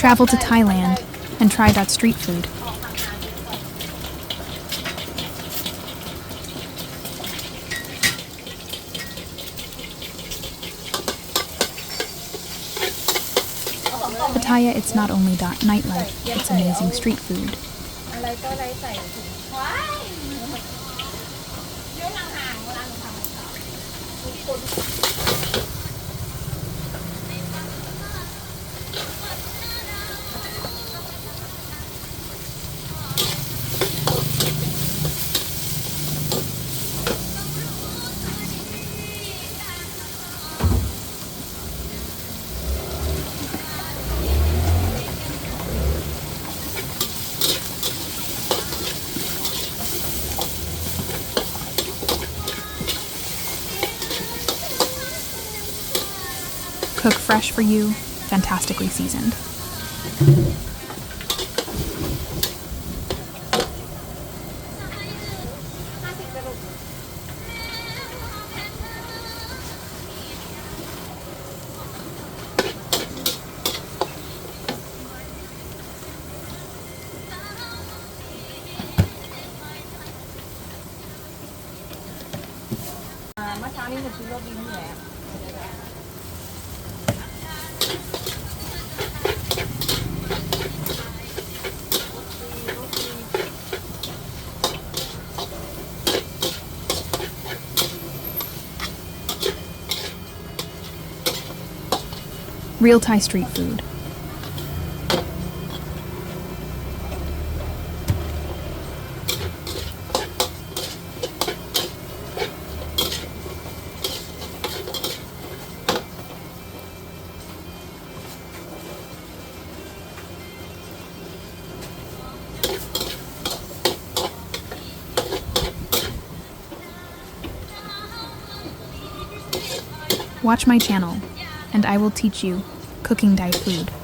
Travel to Thailand and try that street food. Pattaya, it's not only nightlife, it's amazing street food. Cook fresh for you, fantastically seasoned. Real Thai street food. Watch my channel, and I will teach you cooking Thai food.